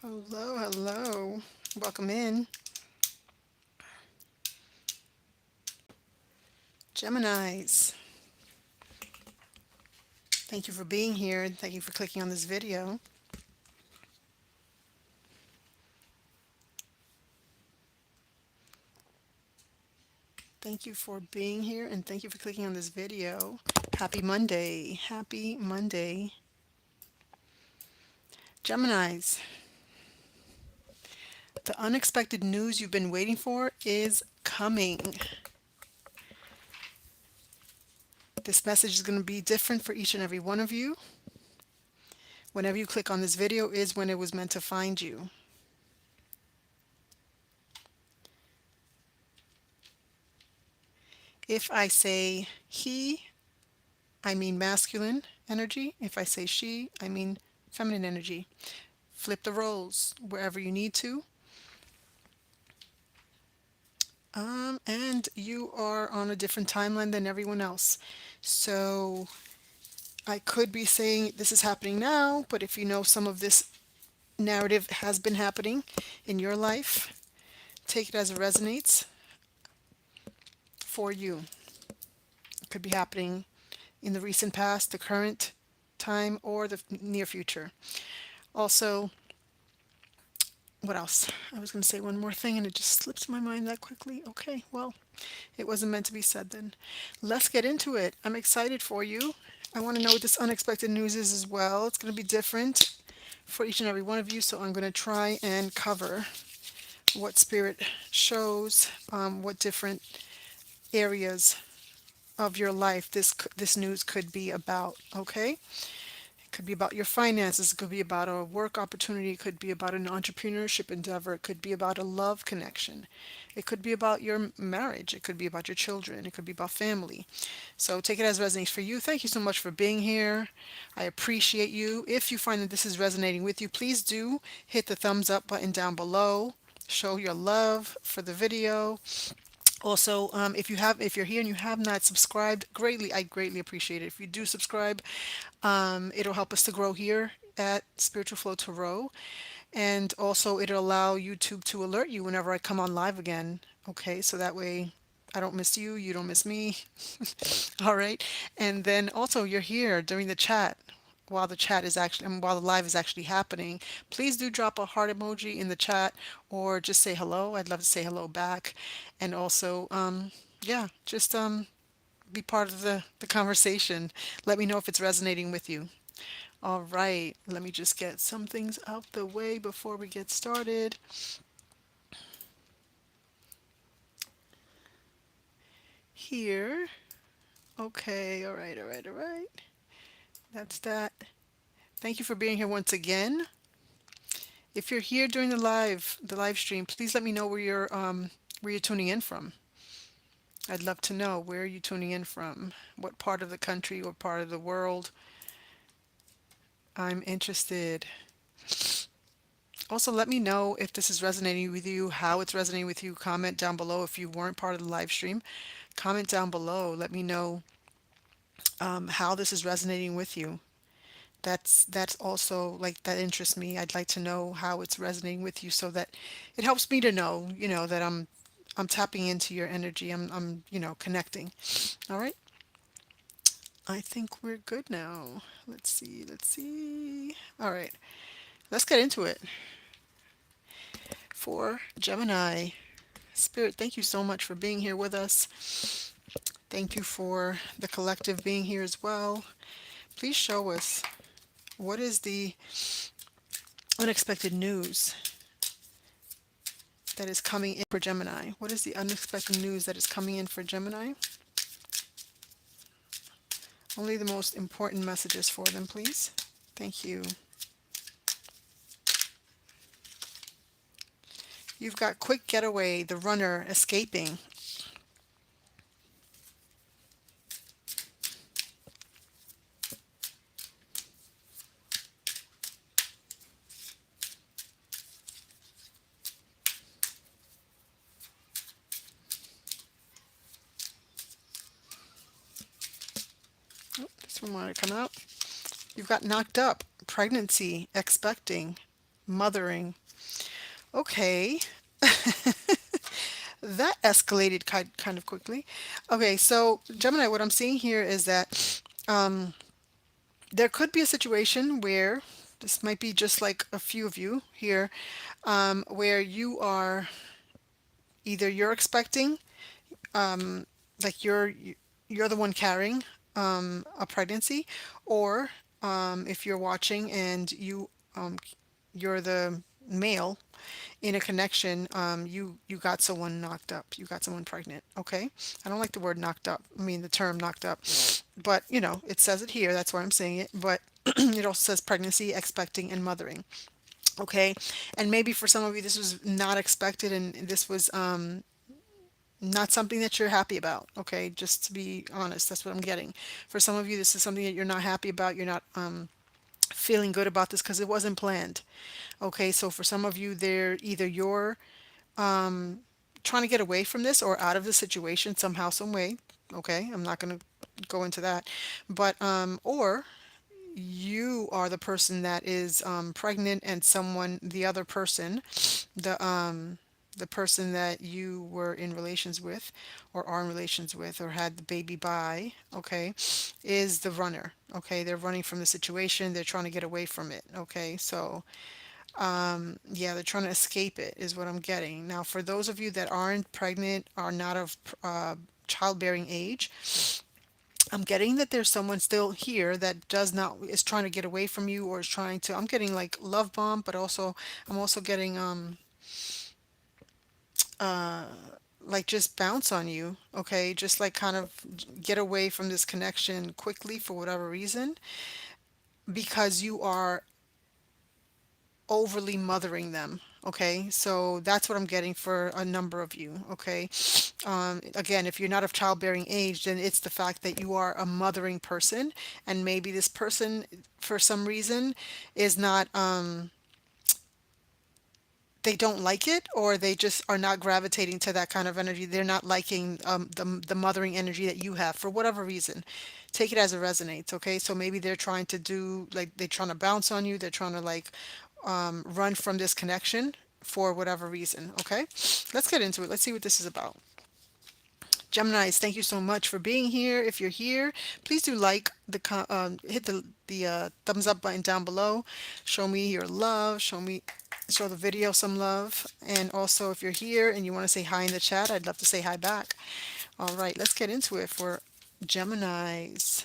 Hello, hello. Welcome in. Geminis. Thank you for being here and thank you for clicking on this video. Thank you for being here and thank you for clicking on this video. Happy Monday. Happy Monday. Geminis, the unexpected news you've been waiting for is coming. This message is going to be different for each and every one of you. Whenever you click on this video is when it was meant to find you. If I say he, I mean masculine energy. If I say she, I mean feminine energy. Flip the roles wherever you need to. And you are on a different timeline than everyone else. So I could be saying this is happening now, but if you know some of this narrative has been happening in your life, take it as it resonates for you. It could be happening in the recent past, the current time, or the near future. Also, what else? I was going to say one more thing and it just slips my mind that quickly. Okay, well, it wasn't meant to be said then. Let's get into it. I'm excited for you. I want to know what this unexpected news is as well. It's going to be different for each and every one of you, so I'm going to try and cover what spirit shows, what different areas of your life this news could be about. Okay, it could be about your finances. It could be about a work opportunity. It could be about an entrepreneurship endeavor. It could be about a love connection. It could be about your marriage. It could be about your children. It could be about family. So take it as resonates for you. Thank you so much for being here. I appreciate you. If you find that this is resonating with you, please do hit the thumbs up button down below. Show your love for the video. Also, if you're here and you have not subscribed, I greatly appreciate it. If you do subscribe, it'll help us to grow here at Spiritual Flow Tarot, and also it'll allow YouTube to alert you whenever I come on live again. Okay, so that way I don't miss you, you don't miss me. All right, and then also you're here during the chat. While the chat is actually, while the live is actually happening, please do drop a heart emoji in the chat or just say hello. I'd love to say hello back. And also, yeah, just be part of the conversation. Let me know if it's resonating with you. All right, let me just get some things out the way before we get started. Here. Okay, all right, all right, all right. That's that. Thank you for being here once again. If you're here during the live stream, please let me know where you're tuning in from. I'd love to know where are you tuning in from, what part of the country or part of the world. I'm interested. Also, let me know if this is resonating with you, how it's resonating with you. Comment down below if you weren't part of the live stream. Comment down below. Let me know how this is resonating with you. That's also like that interests me. I'd like to know how it's resonating with you so that it helps me to know, that I'm tapping into your energy. I'm connecting. All right. I think we're good now. Let's see. Let's see. All right. Let's get into it. For Gemini, Spirit, thank you so much for being here with us. Thank you for the collective being here as well. Please show us what is the unexpected news that is coming in for Gemini. What is the unexpected news that is coming in for Gemini? Only the most important messages for them, please. Thank you. You've got quick getaway, the runner escaping. This one wanted to come out. You've got knocked up, pregnancy, expecting. Mothering. Okay, that escalated kind of quickly. Okay, so Gemini, what I'm seeing here is that there could be a situation where this might be just like a few of you here, where you are either you're expecting, like you're the one carrying a pregnancy, or if you're watching and you're the male in a connection, you got someone knocked up, you got someone pregnant. Okay, I don't like the word knocked up. I mean the term knocked up, but it says it here. That's why I'm saying it. But it also says pregnancy, expecting, and mothering. Okay, and maybe for some of you this was not expected, and this was not something that you're happy about. Okay, just to be honest, that's what I'm getting. For some of you, this is something that you're not happy about. You're not feeling good about this because it wasn't planned. Okay, so for some of you, they're either you're trying to get away from this or out of the situation somehow, some way. Okay, I'm not going to go into that, but or you are the person that is pregnant, and someone, the other person, the the person that you were in relations with, or are in relations with, or had the baby by, okay, is the runner. Okay, they're running from the situation. They're trying to get away from it. Okay, so yeah, they're trying to escape it, is what I'm getting. Now, for those of you that aren't pregnant, are not of childbearing age, I'm getting that there's someone still here that does not is trying to get away from you, or is trying to. I'm getting like love bomb, but also I'm also getting like just bounce on you. Okay, just like kind of get away from this connection quickly for whatever reason, because you are overly mothering them. Okay, so that's what I'm getting for a number of you. Okay, again, if you're not of childbearing age, then it's the fact that you are a mothering person, and maybe this person, for some reason, is not. They don't like it, or they just are not gravitating to that kind of energy. They're not liking the mothering energy that you have for whatever reason. Take it as it resonates. Okay, so maybe they're trying to do, like, they're trying to bounce on you. They're trying to like run from this connection for whatever reason. Okay, let's get into it. Let's see what this is about. Geminis, thank you so much for being here. If you're here, please do like hit the thumbs up button down below. Show me your love. Show the video some love. And also, if you're here and you want to say hi in the chat, I'd love to say hi back. All right, let's get into it for Geminis.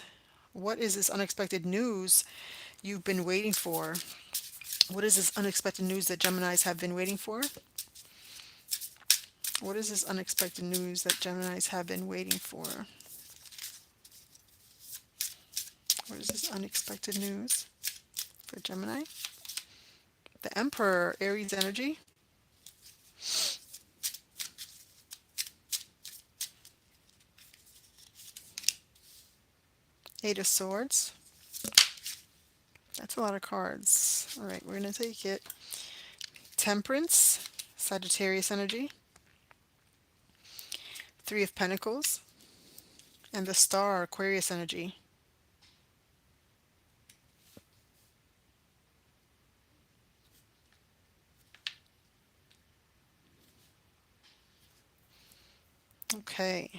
What is this unexpected news you've been waiting for? What is this unexpected news that Geminis have been waiting for? What is this unexpected news that Geminis have been waiting for? What is this unexpected news for Gemini? The Emperor, Aries energy. Eight of Swords. That's a lot of cards. All right, we're going to take it. Temperance, Sagittarius energy. Three of Pentacles. And the Star, Aquarius energy. Okay.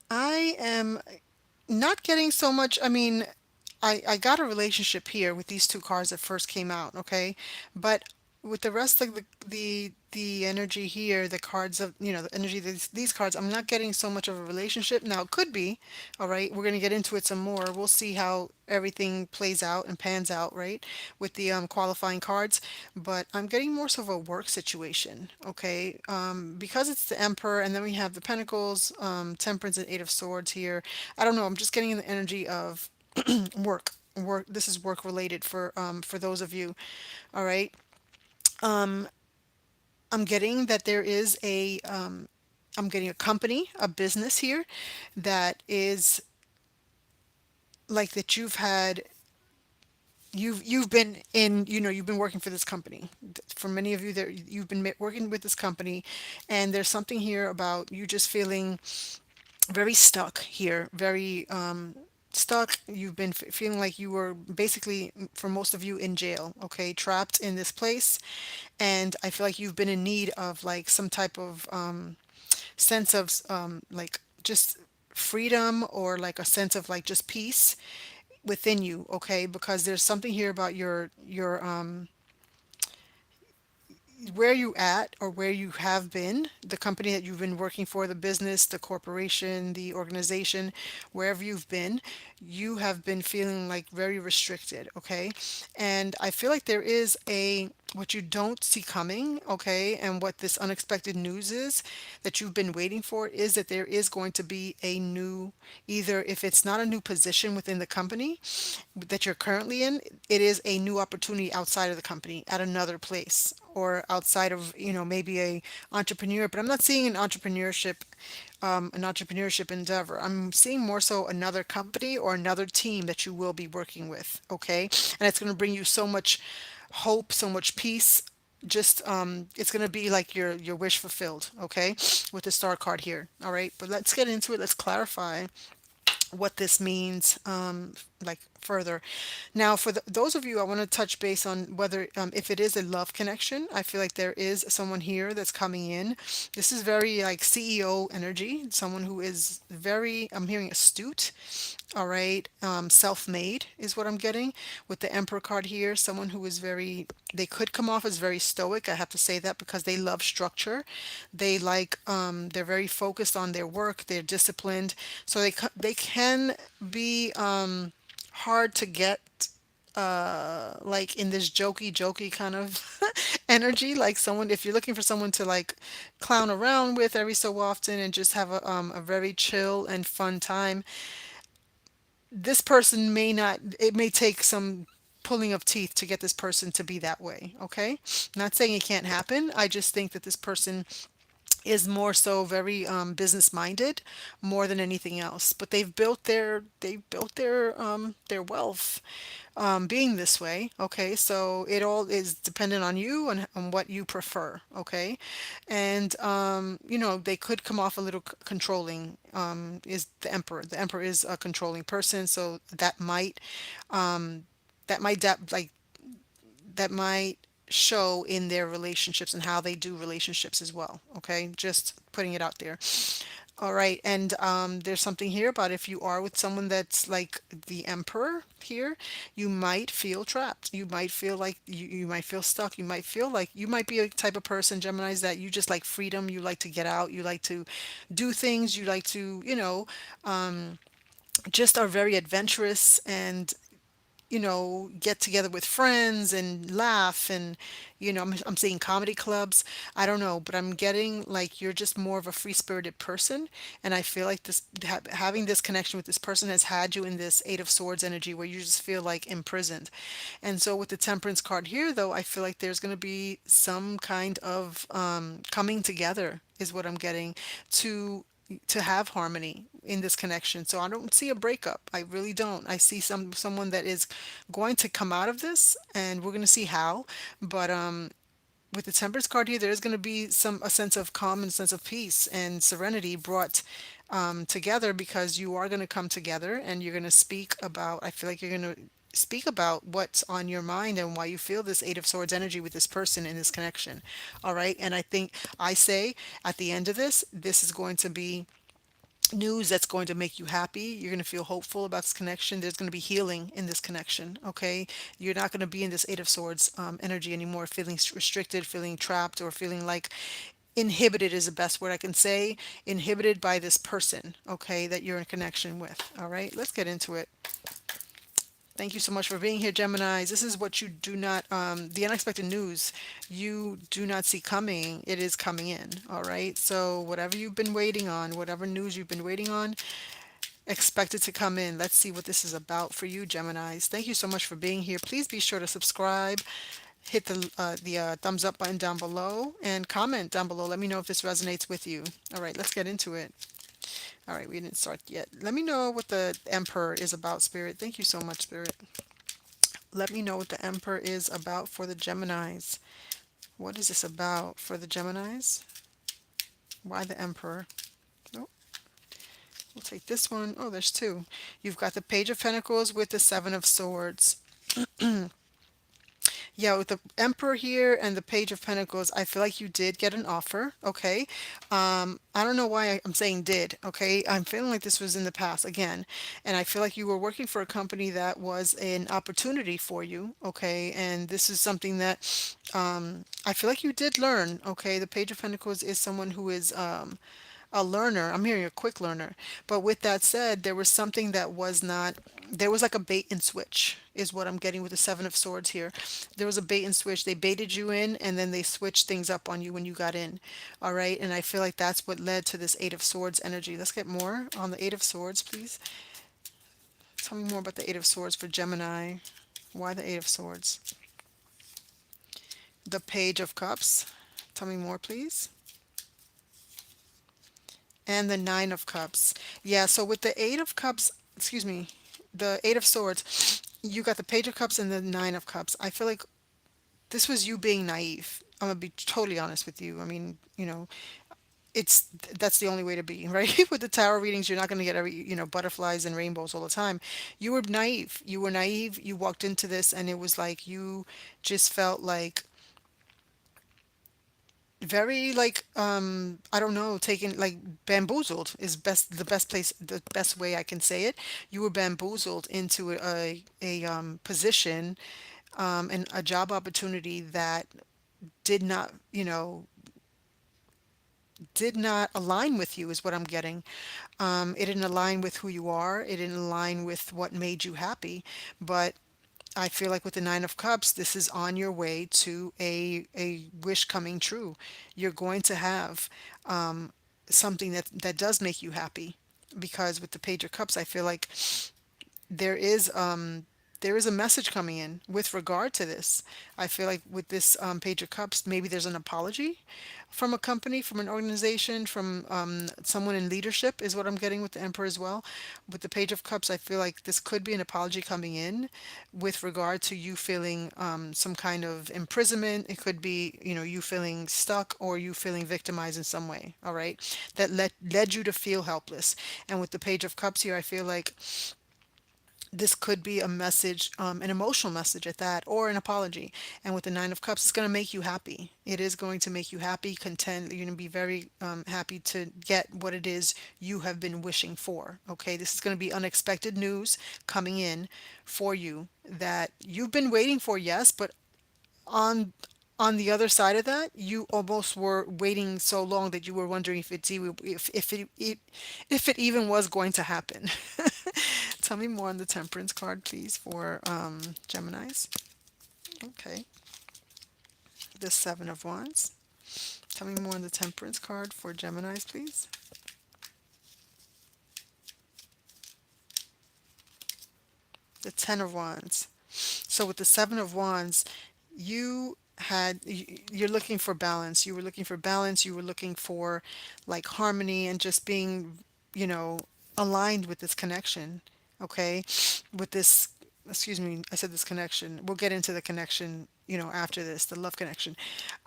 I am not getting so much. I mean, I got a relationship here with these two cards that first came out, okay? But with the rest of the energy here, the cards of, the energy of these cards, I'm not getting so much of a relationship. Now, it could be, all right? We're going to get into it some more. We'll see how everything plays out and pans out, right? With the qualifying cards, but I'm getting more so of a work situation, okay? Because it's the Emperor, and then we have the Pentacles, Temperance, and Eight of Swords here. I don't know. I'm just getting the energy of work. This is work related for those of you. All right. I'm getting that there is I'm getting a company, a business here, that is like that you've had you've been in, you've been working for this company. For many of you, that you've been working with this company, and there's something here about you just feeling very stuck here, very stuck. You've been feeling like you were basically, for most of you, in jail, okay, trapped in this place. And I feel like you've been in need of like some type of sense of like just freedom, or like a sense of like just peace within you, okay? Because there's something here about your where you at, or where you have been, the company that you've been working for, the business, the corporation, the organization, wherever you've been, you have been feeling like very restricted, okay? And I feel like there is a what you don't see coming, okay? And what this unexpected news is that you've been waiting for is that there is going to be a new, either if it's not a new position within the company that you're currently in, it is a new opportunity outside of the company at another place, or outside of, maybe a entrepreneur. But I'm not seeing an entrepreneurship endeavor. I'm seeing more so another company or another team that you will be working with. Okay. And it's going to bring you so much hope, so much peace. Just it's going to be like your wish fulfilled. Okay. With the star card here. All right. But let's get into it. Let's clarify what this means, like further. Now, for those of you, I want to touch base on whether, if it is a love connection. I feel like there is someone here that's coming in. This is very like CEO energy, someone who is very, I'm hearing, astute. All right. Self-made is what I'm getting with the Emperor card here. Someone who is very, they could come off as very stoic. I have to say that because they love structure. They're very focused on their work. They're disciplined. So they can be hard to get, like in this jokey kind of energy, like someone, if you're looking for someone to like clown around with every so often and just have a very chill and fun time, this person may not, it may take some pulling of teeth to get this person to be that way, okay? Not saying it can't happen. I just think that this person is more so very business minded more than anything else. But they've built their wealth being this way. Okay, so it all is dependent on you and on what you prefer. Okay, and they could come off a little controlling. Is the emperor? The emperor is a controlling person, so that might show in their relationships and how they do relationships as well. Okay, just putting it out there. All right, and there's something here about if you are with someone that's like the emperor here, you might feel trapped. You might feel like you might feel stuck. You might feel like you might be a type of person, Gemini's, that you just like freedom. You like to get out. You like to do things. You like to, just are very adventurous and get together with friends and laugh. And, I'm seeing comedy clubs. I don't know, but I'm getting like you're just more of a free spirited person. And I feel like having this connection with this person has had you in this Eight of Swords energy where you just feel like imprisoned. And so with the Temperance card here, though, I feel like there's going to be some kind of coming together, is what I'm getting, to have harmony in this connection. So I don't see a breakup. I really don't. I see someone that is going to come out of this, and we're going to see how. But with the Temperance card here, there is going to be a sense of calm and sense of peace and serenity brought together, because you are going to come together and you're going to speak about. I feel like you're going to speak about what's on your mind and why you feel this Eight of Swords energy with this person in this connection. All right. And I say at the end of this is going to be news that's going to make you happy. You're going to feel hopeful about this connection. There's going to be healing in this connection. Okay. You're not going to be in this Eight of Swords energy anymore, feeling restricted, feeling trapped, or feeling like inhibited is the best word I can say. Inhibited by this person, okay, that you're in connection with. All right. Let's get into it. Thank you so much for being here, Geminis. This is what you do not, the unexpected news you do not see coming. It is coming in. All right. So, whatever you've been waiting on, whatever news you've been waiting on, expect it to come in. Let's see what this is about for you, Geminis. Thank you so much for being here. Please be sure to subscribe, hit the thumbs up button down below, and comment down below. Let me know if this resonates with you. All right. Let's get into it. All right. We didn't start yet. Let me know what the Emperor is about, Spirit. Thank you so much, Spirit. Let me know what the Emperor is about for the Geminis. What is this about for the Geminis? Why the Emperor? Oh, we'll take this one. Oh, there's two. You've got the Page of Pentacles with the Seven of Swords. Yeah, with the Emperor here and the Page of Pentacles, I feel like you did get an offer, okay? I don't know why I'm saying did, okay? I'm feeling like this was in the past again, and I feel like you were working for a company that was an opportunity for you, okay? And this is something that I feel like you did learn, okay? The Page of Pentacles is someone who is a learner. I'm hearing a quick learner. But with that said, there was something that was not, there was like a bait and switch, is what I'm getting with the Seven of Swords here. There was a bait and switch. They baited you in and then they switched things up on you when you got in. All right. And I feel like that's what led to this Eight of Swords energy. Let's get more on the Eight of Swords, please. Tell me more about the Eight of Swords for Gemini. Why the Eight of Swords? The Page of Cups. Tell me more, please. And the Nine of Cups. Yeah, so with the Eight of Cups, excuse me, the Eight of Swords, you got the Page of Cups and the Nine of Cups. I feel like this was you being naive. I'm gonna be totally honest with you. I mean, it's that's the only way to be, right? With the tarot readings, you're not gonna get every, butterflies and rainbows all the time. You were naive. You were naive. You walked into this and it was like you just felt like very like I don't know, taken like bamboozled is best the best place the best way I can say it. You were bamboozled into a position and a job opportunity that did not, did not align with you is what I'm getting. It didn't align with who you are. It didn't align with what made you happy. But I feel like with the Nine of Cups, this is on your way to a wish coming true. You're going to have something that does make you happy. Because with the Page of Cups, I feel like there is there is a message coming in with regard to this. I feel like with this Page of Cups, maybe there's an apology from a company, from an organization, from someone in leadership, is what I'm getting with the Emperor as well. With the Page of Cups, I feel like this could be an apology coming in with regard to you feeling some kind of imprisonment. It could be, you feeling stuck or you feeling victimized in some way, all right, that led you to feel helpless. And with the Page of Cups here, I feel like this could be a message, an emotional message at that, or an apology. And with the Nine of Cups, it's going to make you happy. It is going to make you happy, content. You're going to be very happy to get what it is you have been wishing for. Okay, this is going to be unexpected news coming in for you that you've been waiting for, yes, but on on the other side of that, you almost were waiting so long that you were wondering if it's even if it even was going to happen. Tell me more on the Temperance card, please, for Geminis. Okay, the Seven of Wands. Tell me more on the Temperance card for Geminis, please. The Ten of Wands. So with the Seven of Wands, you you're looking for balance. You were looking for balance. You were looking for like harmony and just being, you know, aligned with this connection. Okay, with this. Excuse me, I said this connection. We'll get into the connection, after this, the love connection.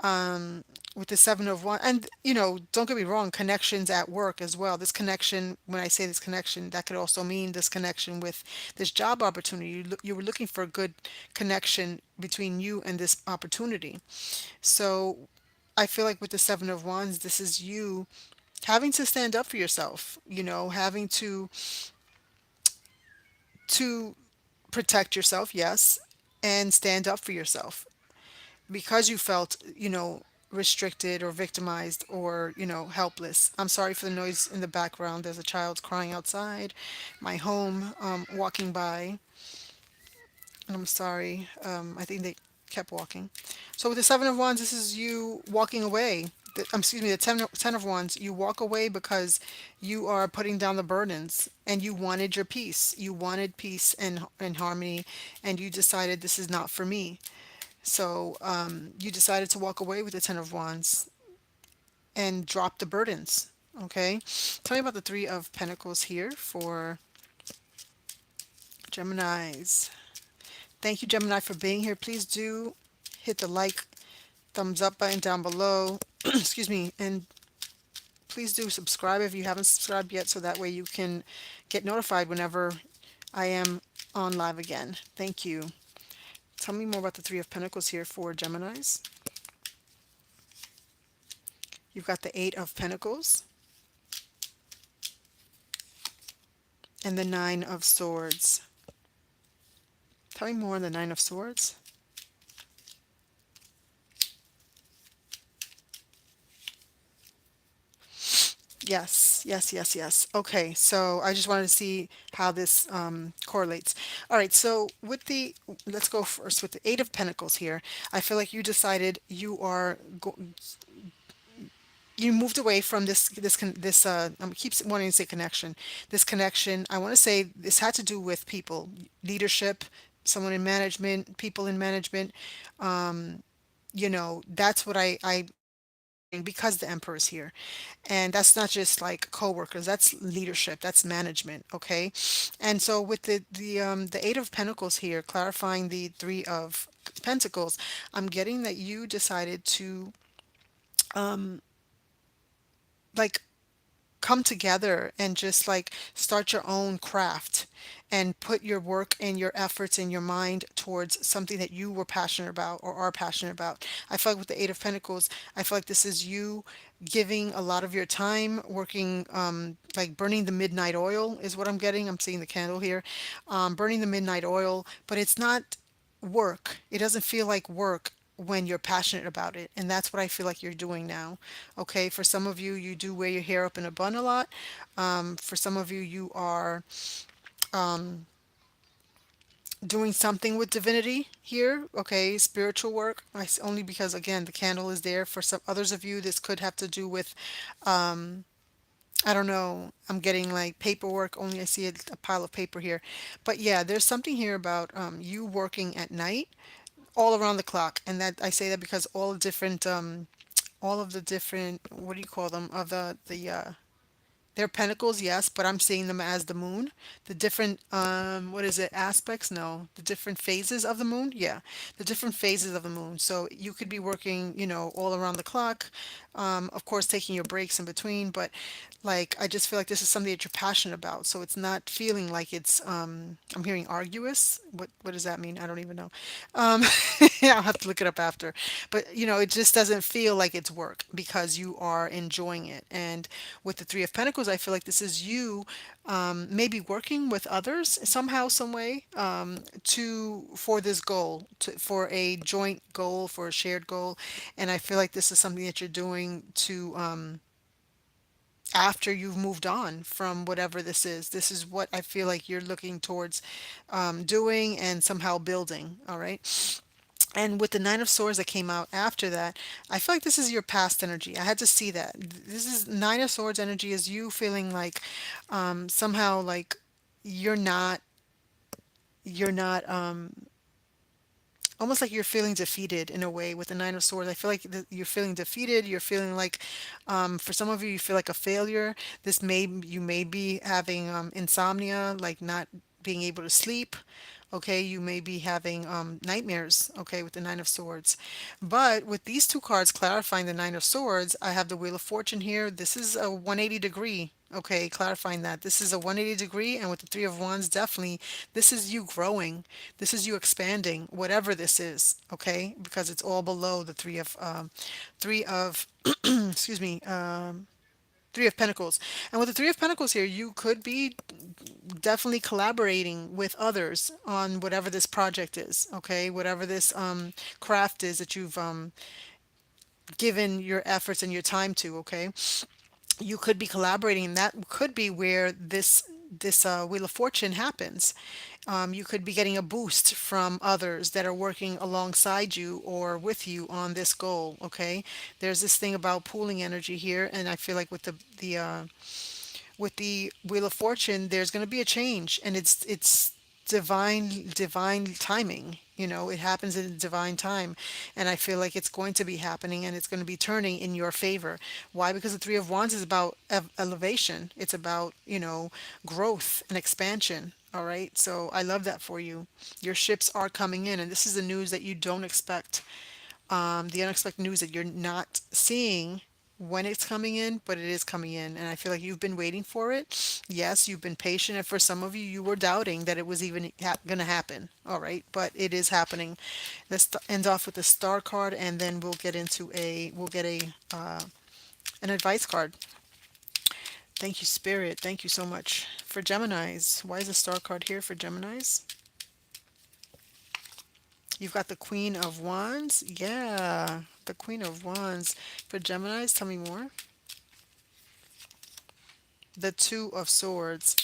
With the Seven of One, and don't get me wrong, connections at work as well. This connection, when I say this connection, that could also mean this connection with this job opportunity. You were looking for a good connection between you and this opportunity. So I feel like with the Seven of Wands, this is you having to stand up for yourself, having to protect yourself, yes, and stand up for yourself because you felt, restricted or victimized or, helpless. I'm sorry for the noise in the background. There's a child crying outside my home, walking by, and I'm sorry. I think they kept walking. So with the Seven of Wands, this is you walking away. Excuse me, the ten of Wands, you walk away because you are putting down the burdens and you wanted your peace. You wanted peace and harmony, and you decided this is not for me. So you decided to walk away with the Ten of Wands and drop the burdens. Okay. Tell me about the Three of Pentacles here for Geminis. Thank you, Gemini, for being here. Please do hit the like, thumbs up button down below. Excuse me. And please do subscribe if you haven't subscribed yet, so that way you can get notified whenever I am on live again. Thank you. Tell me more about the Three of Pentacles here for Geminis. You've got the Eight of Pentacles and the Nine of Swords. Tell me more on the Nine of Swords. Yes, yes, yes, yes. Okay, so I just wanted to see how this correlates. All right, so with the, let's go first with the Eight of Pentacles here. I feel like you decided you are you moved away from I keep wanting to say connection. This connection, I want to say this had to do with people, leadership, someone in management, people in management. That's what I because the emperor is here, and that's not just like co-workers, that's leadership, that's management. Okay, and so with the Eight of Pentacles here clarifying the Three of Pentacles, I'm getting that you decided to like come together and just like start your own craft and put your work and your efforts and your mind towards something that you were passionate about or are passionate about. I feel like with the Eight of Pentacles, I feel like this is you giving a lot of your time working, like burning the midnight oil is what I'm getting. I'm seeing the candle here, burning the midnight oil, but it's not work. It doesn't feel like work when you're passionate about it. And that's what I feel like you're doing now. Okay. For some of you, you do wear your hair up in a bun a lot. For some of you, you are doing something with divinity here. Okay. Spiritual work. Only because, again, the candle is there. For some others of you, this could have to do with, I don't know. I'm getting like paperwork. Only I see a pile of paper here. But yeah, there's something here about you working at night all around the clock, and that I say that because all of the different, what do you call them, of they're pentacles, yes, but I'm seeing them as the moon. The different, what is it, aspects? No, the different phases of the moon. Yeah, the different phases of the moon. So you could be working, all around the clock. Of course, taking your breaks in between, but like I just feel like this is something that you're passionate about. So it's not feeling like it's. I'm hearing arduous. What does that mean? I don't even know. Um, yeah, I'll have to look it up after. But it just doesn't feel like it's work because you are enjoying it. And with the Three of Pentacles, I feel like this is you maybe working with others somehow, some way, for this goal, for a joint goal, for a shared goal. And I feel like this is something that you're doing to after you've moved on from whatever this is. This is what I feel like you're looking towards doing and somehow building. All right. And with the Nine of Swords that came out after that, I feel like this is your past energy. I had to see that. This is Nine of Swords energy is you feeling like somehow like you're not you're not almost like you're feeling defeated in a way with the Nine of Swords. I feel like you're feeling defeated. You're feeling like, for some of you, you feel like a failure. You may be having insomnia, like not being able to sleep. Okay, you may be having nightmares. Okay, with the Nine of Swords, but with these two cards clarifying the Nine of Swords, I have the Wheel of Fortune here. This is a 180 degree. Okay, clarifying that this is a 180 degree, and with the Three of Wands, definitely this is you growing. This is you expanding, whatever this is. Okay, because it's all below the three of, excuse me, Three of Pentacles. And with the Three of Pentacles here, you could be definitely collaborating with others on whatever this project is. Okay, whatever this craft is that you've given your efforts and your time to. Okay, you could be collaborating, and that could be where this Wheel of Fortune happens. You could be getting a boost from others that are working alongside you or with you on this goal. Okay, there's this thing about pooling energy here, and I feel like with the Wheel of Fortune, there's going to be a change, and it's divine timing. It happens in divine time, and I feel like it's going to be happening, and it's going to be turning in your favor. Why? Because the Three of Wands is about elevation. It's about growth and expansion. All right. So I love that for you. Your ships are coming in, and this is the news that you don't expect. The unexpected news that you're not seeing when it's coming in, but it is coming in. And I feel like you've been waiting for it. Yes, you've been patient. And for some of you, you were doubting that it was even going to happen. All right. But it is happening. Let's end off with the star card, and then we'll get an advice card. Thank you, Spirit. Thank you so much. For Geminis, why is the star card here for Geminis? You've got the Queen of Wands. Yeah, the Queen of Wands. For Geminis, tell me more. The Two of Swords.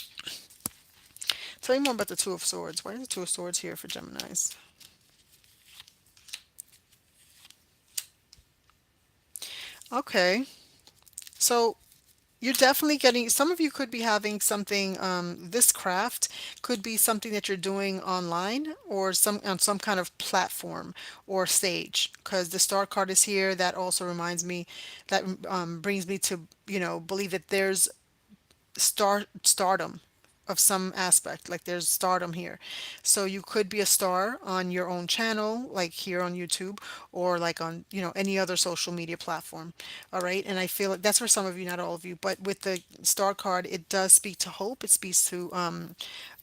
Tell me more about the Two of Swords. Why is the Two of Swords here for Geminis? Okay. So you're definitely getting, some of you could be having something, this craft could be something that you're doing online or some on some kind of platform or stage. Because the star card is here. That also reminds me, that brings me to, believe that there's stardom of some aspect, like there's stardom here. So you could be a star on your own channel, like here on YouTube, or like on, any other social media platform. All right. And I feel like that's for some of you, not all of you, but with the star card, it does speak to hope. It speaks to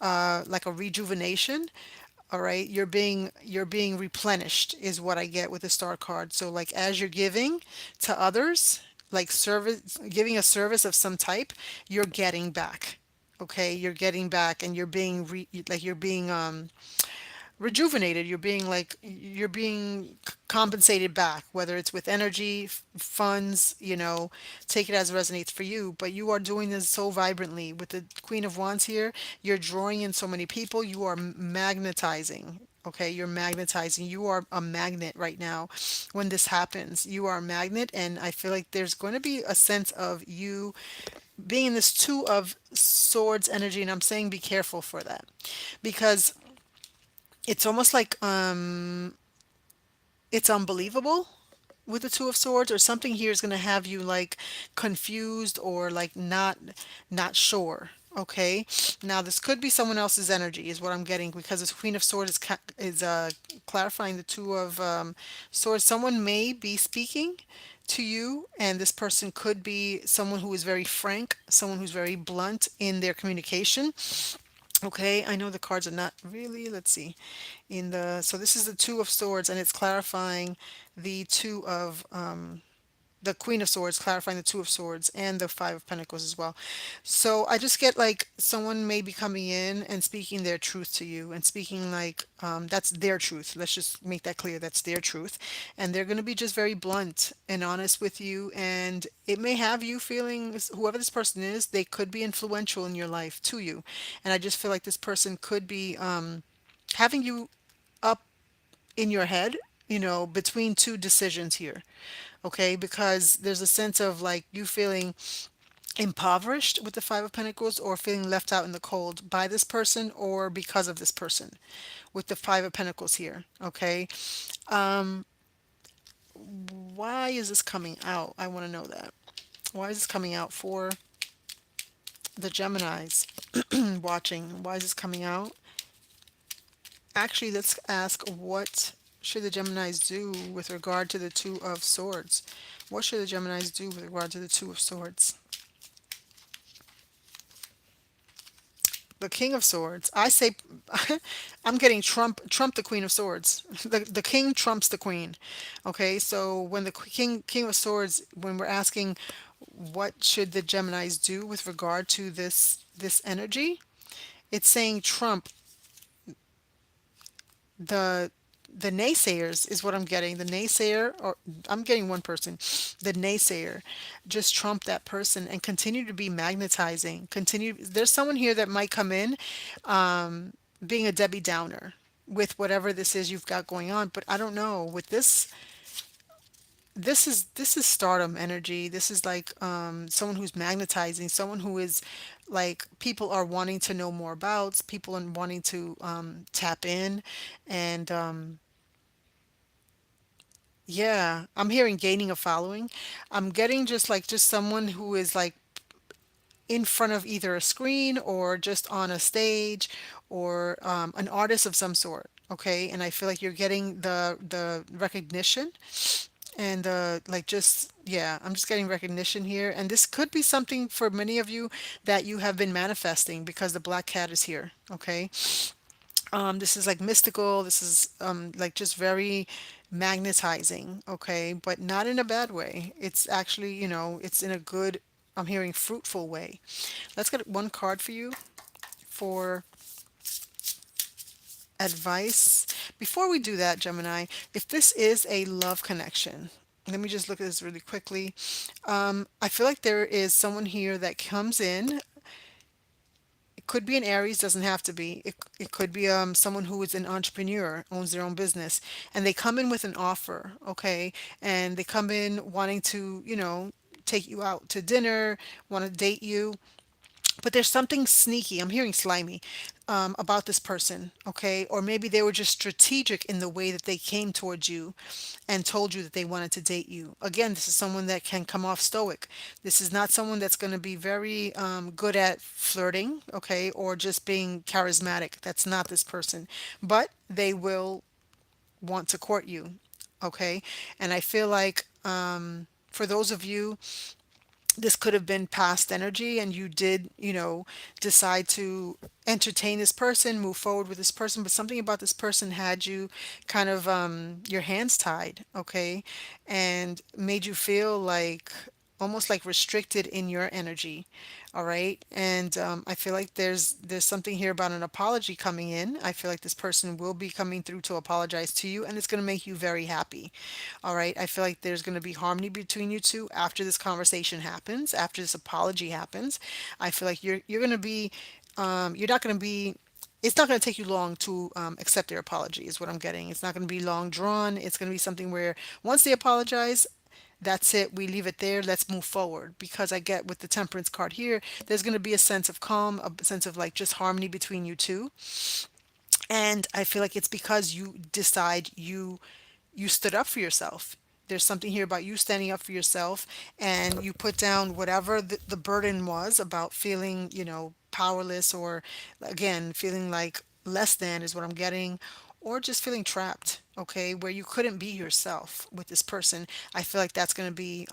like a rejuvenation. All right, you're being replenished is what I get with the star card. So like as you're giving to others, like service, giving a service of some type, you're getting back. Okay, you're getting back, and you're being rejuvenated. You're being compensated back, whether it's with energy, funds, take it as it resonates for you. But you are doing this so vibrantly with the Queen of Wands here. You're drawing in so many people. You are magnetizing. Okay, you're magnetizing. You are a magnet right now. When this happens, you are a magnet, and I feel like there's going to be a sense of you being in this Two of Swords energy, and I'm saying be careful for that, because it's almost like it's unbelievable with the Two of Swords, or something here is going to have you like confused or like not sure. Okay, now this could be someone else's energy is what I'm getting, because this Queen of Swords is clarifying the Two of Swords. Someone may be speaking to you, and this person could be someone who is very frank, someone who's very blunt in their communication. Okay, I know the cards are not really, let's see. So this is the Two of Swords, and it's clarifying the two of the Queen of Swords, clarifying the Two of Swords and the Five of Pentacles as well. So I just get like someone may be coming in and speaking their truth to you, and speaking like that's their truth. Let's just make that clear. That's their truth. And they're going to be just very blunt and honest with you. And it may have you feeling, whoever this person is, they could be influential in your life to you. And I just feel like this person could be having you up in your head, between two decisions here. Okay, because there's a sense of like you feeling impoverished with the Five of Pentacles, or feeling left out in the cold by this person or because of this person with the Five of Pentacles here. Okay, why is this coming out? I want to know that. Why is this coming out for the Geminis watching? Why is this coming out? Actually, let's ask, what should the Geminis do with regard to the Two of Swords? What should the Geminis do with regard to the Two of Swords? The King of Swords. I say, I'm getting Trump the Queen of Swords. The King trumps the Queen. Okay, so when the King of Swords, when we're asking what should the Geminis do with regard to this energy, it's saying Trump the the naysayers is what I'm getting. The naysayer, or I'm getting one person, the naysayer, just trump that person and continue to be magnetizing. Continue. There's someone here that might come in being a Debbie Downer with whatever this is you've got going on. But I don't know with this. This is stardom energy. This is like someone who's magnetizing, someone who is like people are wanting to know more about, people are wanting to tap in, and yeah, I'm hearing gaining a following. I'm getting just someone who is like in front of either a screen or just on a stage or an artist of some sort. Okay, and I feel like you're getting the recognition and like just yeah, I'm just getting recognition here, and this could be something for many of you that you have been manifesting because the black cat is here. Okay, this is like mystical. This is like just very magnetizing. Okay, but not in a bad way. It's actually, it's in a good, I'm hearing fruitful way. Let's get one card for you for advice. Before we do that, Gemini, if this is a love connection, let me just look at this really quickly. I feel like there is someone here that comes in. It could be an Aries, doesn't have to be. It could be someone who is an entrepreneur, owns their own business, and they come in with an offer, okay? And they come in wanting to, take you out to dinner, want to date you, but there's something sneaky. I'm hearing slimy about this person, okay? Or maybe they were just strategic in the way that they came towards you and told you that they wanted to date you. Again, this is someone that can come off stoic. This is not someone that's going to be very good at flirting, okay? Or just being charismatic. That's not this person. But they will want to court you, okay? And I feel like for those of you, this could have been past energy and you did, decide to entertain this person, move forward with this person, but something about this person had you kind of your hands tied, okay? And made you feel like almost like restricted in your energy. All right. And I feel like there's something here about an apology coming in. I feel like this person will be coming through to apologize to you, and it's going to make you very happy. All right. I feel like there's going to be harmony between you two after this conversation happens, after this apology happens. I feel like you're going to be you're not going to be it's not going to take you long to accept their apology is what I'm getting. It's not going to be long drawn. It's going to be something where once they apologize, that's it. We leave it there. Let's move forward. Because I get with the temperance card here, there's going to be a sense of calm, a sense of like just harmony between you two. And I feel like it's because you decide you stood up for yourself. There's something here about you standing up for yourself and you put down whatever the burden was about feeling, powerless or again, feeling like less than is what I'm getting or just feeling trapped, okay, where you couldn't be yourself with this person. I feel like that's going to be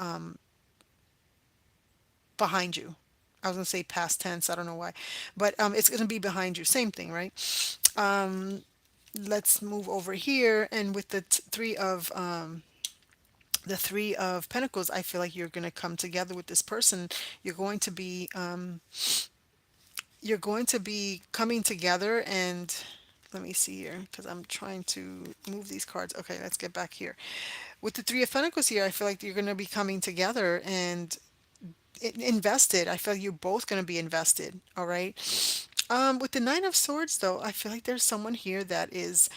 behind you. I was going to say past tense. I don't know why, but it's going to be behind you. Same thing, right? Let's move over here and with the three of pentacles, I feel like you're going to come together with this person. You're going to be coming together and let me see here because I'm trying to move these cards. Okay, let's get back here. With the three of pentacles here, I feel like you're going to be coming together and invested. I feel like you're both going to be invested. All right. With the nine of swords though, I feel like there's someone here that is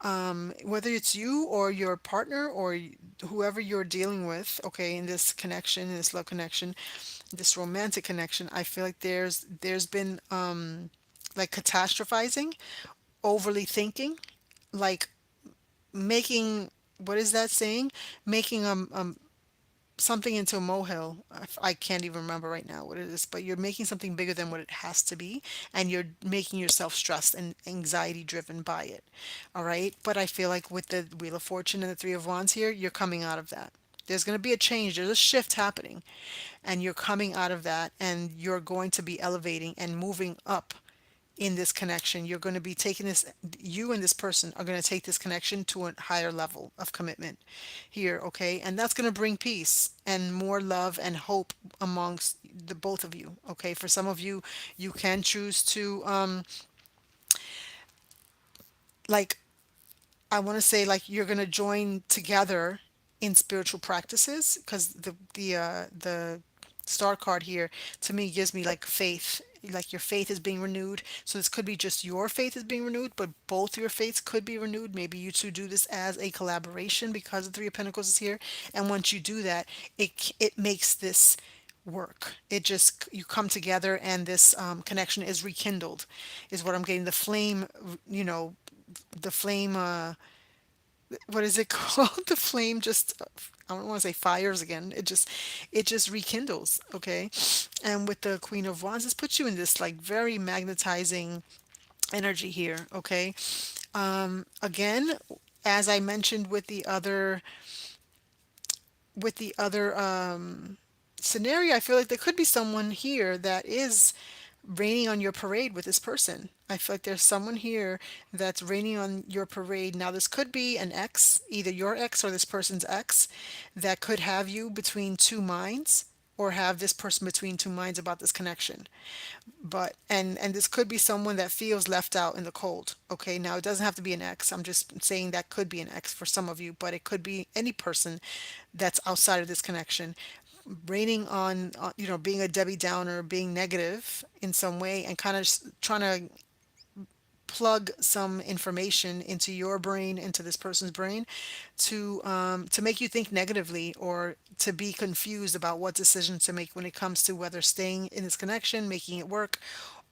whether it's you or your partner or whoever you're dealing with, okay, in this connection, in this love connection, this romantic connection, I feel like there's been like catastrophizing, overly thinking, like making what is that saying? Making something into a molehill. I can't even remember right now what it is, but you're making something bigger than what it has to be, and you're making yourself stressed and anxiety driven by it. All right. But I feel like with the Wheel of Fortune and the Three of Wands here, you're coming out of that. There's going to be a change. There's a shift happening, and you're coming out of that, and you're going to be elevating and moving up in this connection. You're going to be taking this, you and this person are going to take this connection to a higher level of commitment here, okay? And that's going to bring peace and more love and hope amongst the both of you, okay? For some of you, you can choose to, like, I want to say like you're going to join together in spiritual practices because the star card here to me gives me like faith, like your faith is being renewed. So this could be just your faith is being renewed, but both your faiths could be renewed. Maybe you two do this as a collaboration because the Three of Pentacles is here, and once you do that, it makes this work. It just you come together and this connection is rekindled, is what I'm getting. The flame, you know, the flame. What is it called? The flame just I don't want to say fires again. It just rekindles, okay? And with the Queen of Wands, this puts you in this like very magnetizing energy here, okay? Again, as I mentioned with the other scenario, I feel like there could be someone here that is raining on your parade with this person. I feel like there's someone here that's raining on your parade. Now, this could be an ex, either your ex or this person's ex, that could have you between two minds or have this person between two minds about this connection. But and this could be someone that feels left out in the cold. Okay, now it doesn't have to be an ex. I'm just saying that could be an ex for some of you, but it could be any person that's outside of this connection raining on being a Debbie Downer, being negative in some way, and kind of trying to plug some information into your brain, into this person's brain, to make you think negatively or to be confused about what decisions to make when it comes to whether staying in this connection, making it work,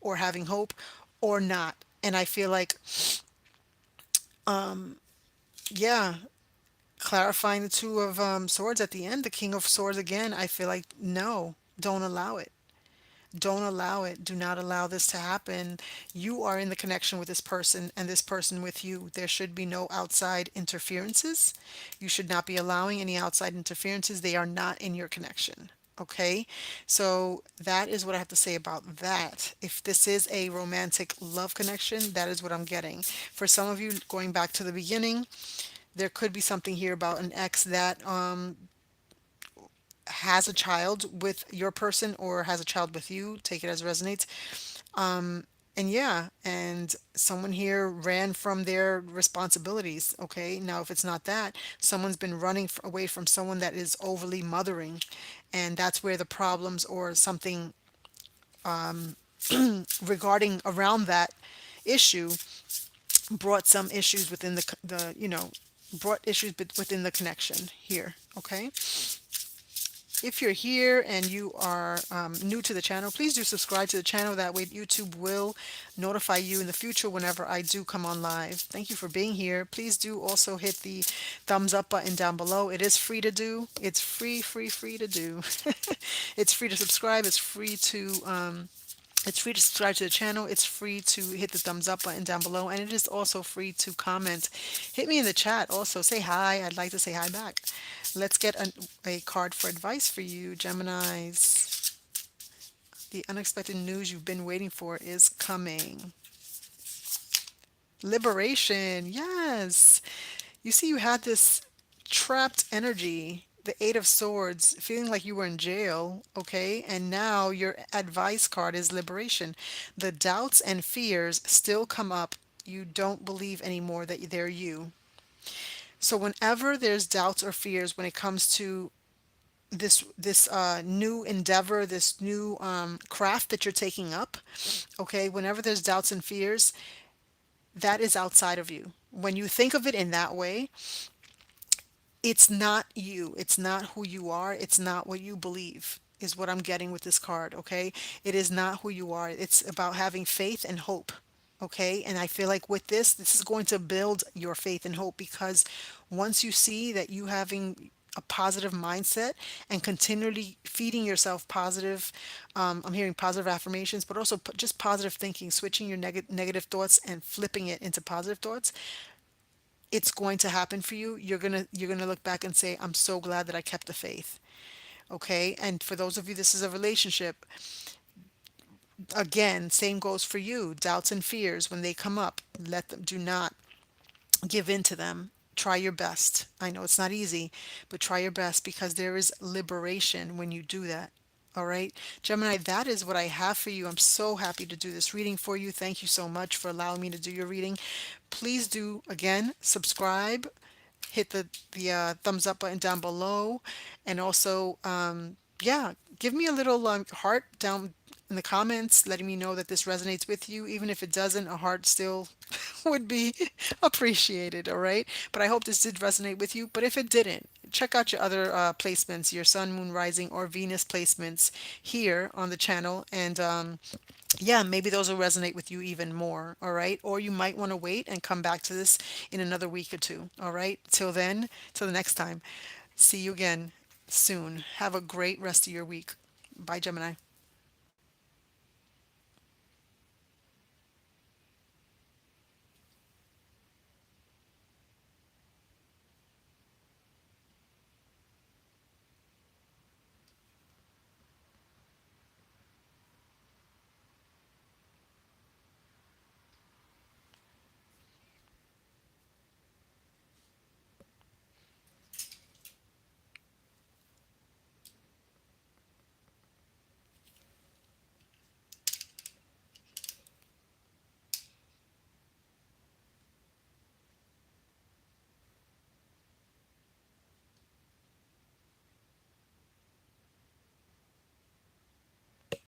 or having hope, or not. And I feel like, yeah, clarifying the two of swords at the end, the King of Swords again. I feel like no, don't allow it. Don't allow it. Do not allow this to happen. You are in the connection with this person and this person with you. There should be no outside interferences. You should not be allowing any outside interferences. They are not in your connection. Okay? So that is what I have to say about that. If this is a romantic love connection, that is what I'm getting. For some of you, going back to the beginning, there could be something here about an ex that has a child with your person or has a child with you. Take it as it resonates. And yeah, and someone here ran from their responsibilities. Okay, now if it's not that, someone's been running away from someone that is overly mothering, and that's where the problems or something regarding around that issue brought some issues within the brought issues within the connection here. Okay. If you're here and you are new to the channel, please do subscribe to the channel. That way YouTube will notify you in the future whenever I do come on live. Thank you for being here. Please do also hit the thumbs up button down below. It is free to do. It's free to do. It's free to subscribe. It's free to subscribe to the channel. It's free to hit the thumbs up button down below. And it is also free to comment. Hit me in the chat also. Say hi. I'd like to say hi back. Let's get a card for advice for you, Geminis. The unexpected news you've been waiting for is coming. Liberation. Yes. You see, you had this trapped energy, the Eight of Swords, feeling like you were in jail, okay? And now your advice card is liberation. The doubts and fears still come up. You don't believe anymore that they're you. So whenever there's doubts or fears when it comes to this new endeavor, this new craft that you're taking up, okay, whenever there's doubts and fears, that is outside of you. When you think of it in that way, it's not you. It's not who you are. It's not what you believe, is what I'm getting with this card, okay? It is not who you are. It's about having faith and hope, okay? And I feel like with this is going to build your faith and hope because once you see that you having a positive mindset and continually feeding yourself positive, I'm hearing positive affirmations, but also just positive thinking, switching your negative thoughts and flipping it into positive thoughts, it's going to happen for you. You're gonna look back and say, I'm so glad that I kept the faith. Okay. And for those of you, this is a relationship. Again, same goes for you. Doubts and fears, when they come up, let them, do not give in to them. Try your best. I know it's not easy, but try your best because there is liberation when you do that. All right, Gemini, that is what I have for you. I'm so happy to do this reading for you. Thank you so much for allowing me to do your reading. Please do, again, subscribe, hit the thumbs up button down below, and also, yeah, give me a little heart down in the comments letting me know that this resonates with you. Even if it doesn't, a heart still would be appreciated, all right? But I hope this did resonate with you. But if it didn't, check out your other placements, your sun, moon, rising, or Venus placements here on the channel. And yeah, maybe those will resonate with you even more, all right? Or you might want to wait and come back to this in another week or two, all right? Till then, till the next time. See you again soon. Have a great rest of your week. Bye, Gemini.